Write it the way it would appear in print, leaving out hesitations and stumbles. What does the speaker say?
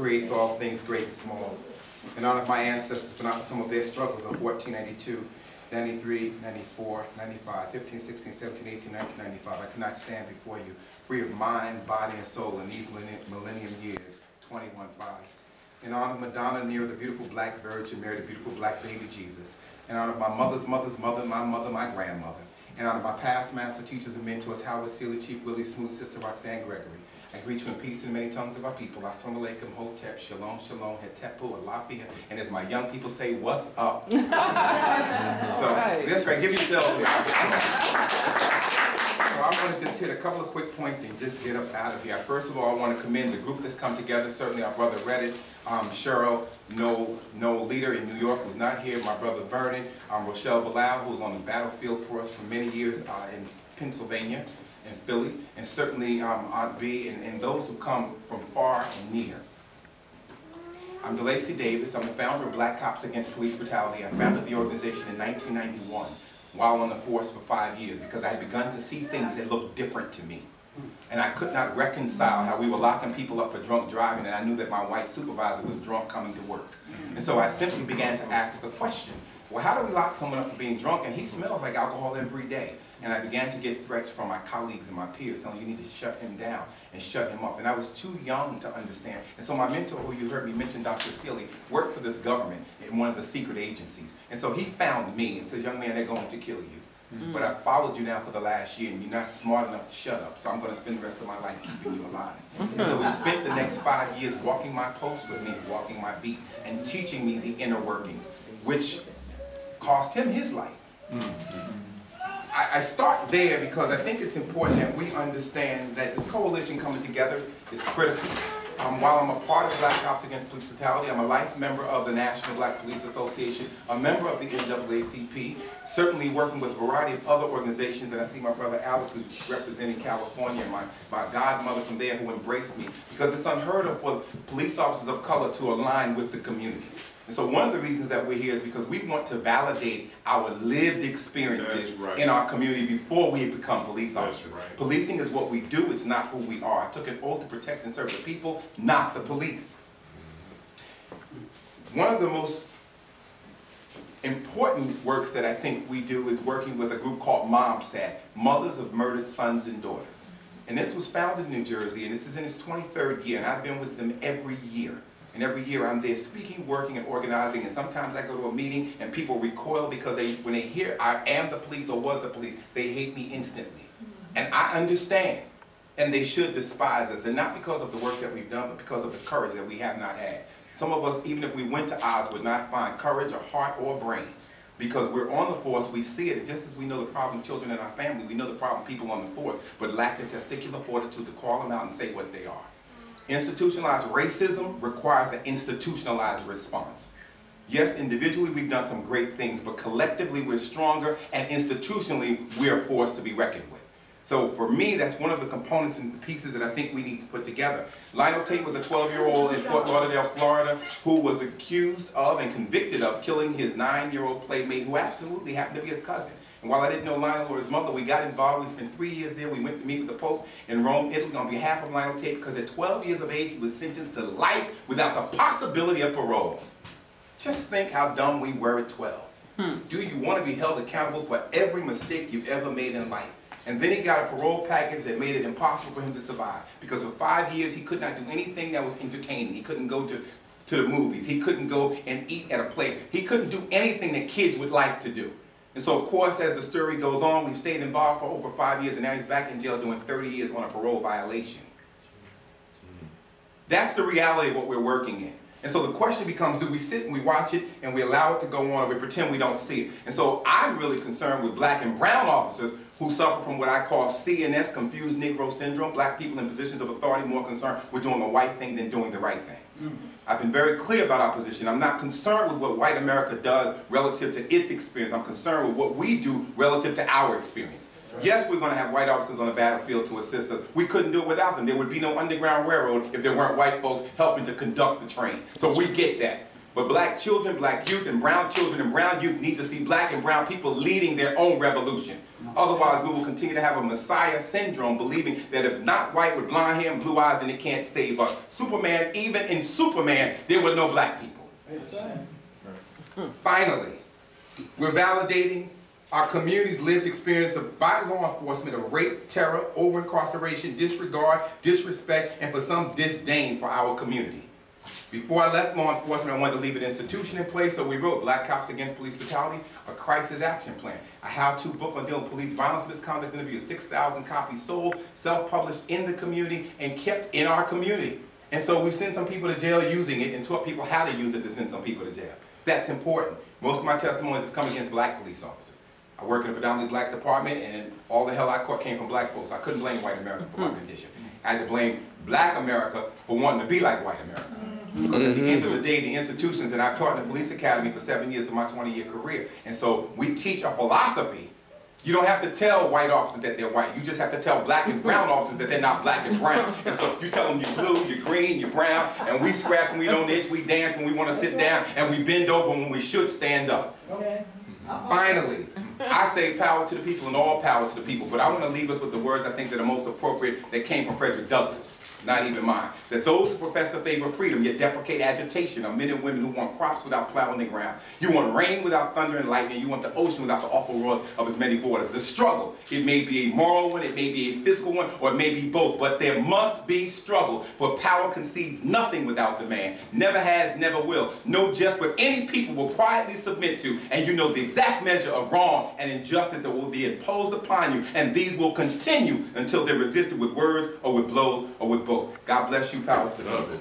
creates all things great and small. In honor of my ancestors for some of their struggles of 1492, 93, 94, 95, 15, 16, 17, 18, 19, 95, I cannot stand before you, free of mind, body, and soul in these millennium years, 21-5. In honor of Madonna, near the beautiful black virgin, married a beautiful black baby Jesus. In honor of my mother's mother's mother, my grandmother. In honor of my past master teachers and mentors, Howard Seeley, Chief Willie Smoot, Sister Roxanne Gregory. I greet you in peace in many tongues of our people. Assalamu alaikum, hotep, shalom, shalom, hetepu, alafia, and as my young people say, what's up? So, that's right, give yourself. So I want to just hit a couple of quick points and just get up out of here. First of all, I want to commend the group that's come together. Certainly our brother Reddit, Cheryl, no leader in New York who's not here, my brother Vernon, Rochelle Bilal, who's on the battlefield for us for many years in Pennsylvania and Philly, and certainly Aunt B, and those who come from far and near. I'm DeLacy Davis. I'm the founder of Black Cops Against Police Brutality. I founded the organization in 1991 while on the force for 5 years because I had begun to see things that looked different to me. And I could not reconcile how we were locking people up for drunk driving, and I knew that my white supervisor was drunk coming to work. And so I simply began to ask the question, well, how do we lock someone up for being drunk and he smells like alcohol every day? And I began to get threats from my colleagues and my peers telling you need to shut him down and shut him up. And I was too young to understand. And so my mentor, who you heard me mention, Dr. Seeley, worked for this government in one of the secret agencies. And so he found me and says, young man, they're going to kill you. But I followed you now for the last year and you're not smart enough to shut up. So I'm going to spend the rest of my life keeping you alive. And so we spent the next 5 years walking my post with me, walking my beat, and teaching me the inner workings, which cost him his life. I start there because I think it's important that we understand that this coalition coming together is critical. While I'm a part of Black Cops Against Police Brutality, I'm a life member of the National Black Police Association, a member of the NAACP, certainly working with a variety of other organizations, and I see my brother Alex, who's representing California, and my godmother from there who embraced me, because it's unheard of for police officers of color to align with the community. And so one of the reasons that we're here is because we want to validate our lived experiences in our community before we become police officers. Policing is what we do, it's not who we are. I took an oath to protect and serve the people, not the police. One of the most important works that I think we do is working with a group called MOMSAD, Mothers of Murdered Sons and Daughters. And this was founded in New Jersey, and this is in its 23rd year, and I've been with them every year. And every year I'm there speaking, working, and organizing, and sometimes I go to a meeting and people recoil because when they hear I am the police or was the police, they hate me instantly. And I understand, and they should despise us, and not because of the work that we've done, but because of the courage that we have not had. Some of us, even if we went to Oz, would not find courage or heart or brain. Because we're on the force, we see it, just as we know the problem children in our family, we know the problem people on the force, but lack the testicular fortitude to call them out and say what they are. Institutionalized racism requires an institutionalized response. Yes, individually we've done some great things, but collectively we're stronger, and institutionally we're forced to be reckoned with. So for me, that's one of the components and the pieces that I think we need to put together. Lionel Tate was a 12-year-old in Fort Lauderdale, Florida, who was accused of and convicted of killing his 9-year-old playmate, who absolutely happened to be his cousin. And while I didn't know Lionel or his mother, we got involved. We spent 3 years there. We went to meet with the Pope in Rome, Italy, on behalf of Lionel Tate, because at 12 years of age, he was sentenced to life without the possibility of parole. Just think how dumb we were at 12. Do you want to be held accountable for every mistake you've ever made in life? And then he got a parole package that made it impossible for him to survive. Because for 5 years, he could not do anything that was entertaining. He couldn't go to the movies. He couldn't go and eat at a place. He couldn't do anything that kids would like to do. And so, of course, as the story goes on, we've stayed involved for over 5 years, and now he's back in jail doing 30 years on a parole violation. That's the reality of what we're working in. And so the question becomes, do we sit and we watch it and we allow it to go on, or we pretend we don't see it? And so I'm really concerned with black and brown officers who suffer from what I call CNS, confused Negro syndrome, black people in positions of authority more concerned with doing the right thing than doing the right thing. I've been very clear about our position. I'm not concerned with what white America does relative to its experience. I'm concerned with what we do relative to our experience. Yes, we're going to have white officers on the battlefield to assist us. We couldn't do it without them. There would be no Underground Railroad if there weren't white folks helping to conduct the train. So we get that. But black children, black youth, and brown children and brown youth need to see black and brown people leading their own revolution. Otherwise, we will continue to have a Messiah syndrome, believing that if not white with blonde hair and blue eyes, then it can't save us. Superman, even in Superman, there were no black people. Finally, we're validating our community's lived experience by law enforcement of rape, terror, over-incarceration, disregard, disrespect, and for some disdain for our community. Before I left law enforcement, I wanted to leave an institution in place, so we wrote Black Cops Against Police Brutality, a crisis action plan, a how-to book on dealing with police violence, misconduct, and abuse. 6,000 copies sold, self-published in the community, and kept in our community. And so we've sent some people to jail using it and taught people how to use it to send some people to jail. That's important. Most of my testimonies have come against black police officers. I work in a predominantly black department, and all the hell I caught came from black folks. I couldn't blame white America for my condition. I had to blame black America for wanting to be like white America. Because at the end of the day, the institutions, and I've taught in the police academy for 7 years of my 20-year career, and so we teach a philosophy. You don't have to tell white officers that they're white. You just have to tell black and brown officers that they're not black and brown. And so you tell them you're blue, you're green, you're brown, and we scratch when we don't itch, we dance when we want to sit down, and we bend over when we should stand up. Okay. Finally, I say power to the people and all power to the people, but I want to leave us with the words I think that are most appropriate that came from Frederick Douglass. Not even mine. That those who profess the favor of freedom yet deprecate agitation are men and women who want crops without plowing the ground. You want rain without thunder and lightning. You want the ocean without the awful roars of its many waters. The struggle, it may be a moral one, it may be a physical one, or it may be both, but there must be struggle, for power concedes nothing without demand. Never has, never will. No just what any people will quietly submit to, and you know the exact measure of wrong and injustice that will be imposed upon you, and these will continue until they're resisted with words or with blows or with both. God bless you, power to the people.